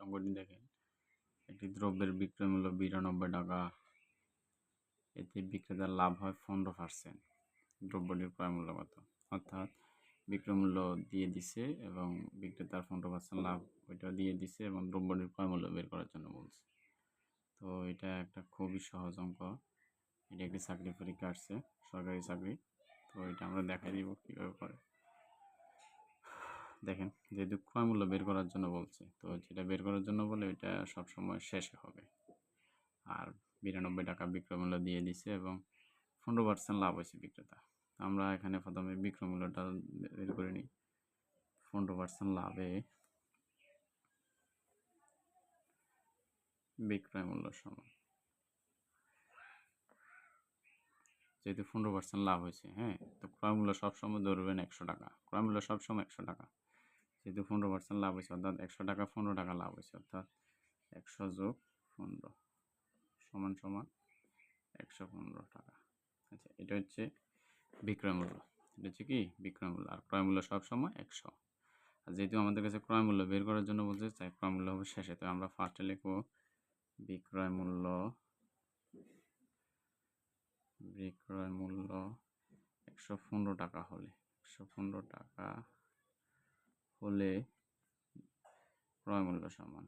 অঙ্কটি দেখেন, একটি দ্রব্যের বিক্রয় মূল্য ৯২ টাকা, এতে বিক্রেতার লাভ হয় 15%। দ্রব্যটির ক্রয় মূল্য কত? অর্থাৎ বিক্রয় মূল্য দিয়ে দিছে এবং বিক্রেতার 15% লাভ ওইটাও দিয়ে দিছে এবং দ্রব্যটির ক্রয় মূল্য বের করার জন্য বলছে। তো এটা একটা খুবই সহজ অঙ্ক। এটা একটি চাকরি পরীক্ষা আসছে, সরকারি চাকরি। তো এটা আমরা দেখাই দিব কীভাবে করে। দেখেন, যেহেতু ক্রয় মূল্য বের করার জন্য বলছে, তো যেটা বের করার জন্য বলে ওইটা সবসময় শেষে হবে। আর ৯২ টাকা বিক্রয় মূল্য দিয়ে দিছে এবং 15% লাভ হয়েছে বিক্রেতা। আমরা এখানে প্রথমে বিক্রয় মূল্যটা বের করে নিই। 15% লাভে বিক্রয় মূল্য সমান, যেহেতু 15% লাভ হয়েছে, হ্যাঁ, তো ক্রয় মূল্য সবসময় ধরবেন 100 টাকা। ক্রয় মূল্য সবসময় 100 টাকা, যেহেতু 15% লাভ হয়েছে, অর্থাৎ 100 টাকা 15 টাকা লাভ হয়েছে, অর্থাৎ 100 যোগ 15 সমান সমান 115 টাকা। আচ্ছা, এটা হচ্ছে বিক্রয় মূল্য। এটা হচ্ছে কি বিক্রয় মূল্য, আর ক্রয় মূল্য সবসময় 100। আর যেহেতু আমাদের কাছে ক্রয় মূল্য বের করার জন্য বলছে, তাই ক্রয় মূল্য হবে শেষে। তো আমরা ফার্স্টে লিখব বিক্রয় মূল্য 115 টাকা হলে, 115 টাকা হলে ক্রয় মূল্য সমান,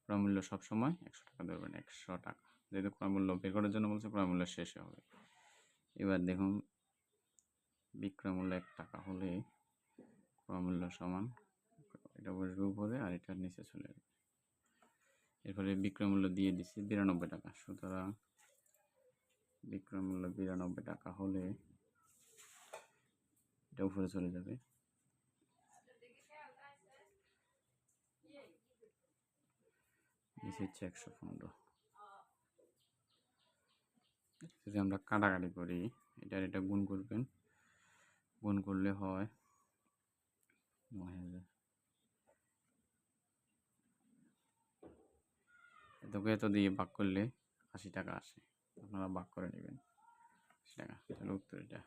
ক্রয় মূল্য সবসময় 100 টাকা ধরবেন, 100 টাকা। যেহেতু ক্রয় মূল্য বের করার জন্য বলছে, ক্রয় মূল্য শেষে হবে। এবার দেখুন, বিক্রয় মূল্য 1 টাকা হলে ক্রয় মূল্য সমান, এটা বসবে উপরে আর এটা নিচে চলে যাবে। এরপরে বিক্রয় মূল্য দিয়ে দিচ্ছি ৯২ টাকা, সুতরাং বিক্রয় মূল্য ৯২ টাকা হলে এটা উপরে চলে যাবে। নিচে হচ্ছে 115। যদি আমরা কাটাকাটি করি, এটা গুণ করবেন, গুণ করলে হয় ৯,০০০। এতকে এত দিয়ে ভাগ করলে ৮০ টাকা আসে, আপনারা ভাগ করে নেবেন ৮০ টাকা। তাহলে উত্তর এটা।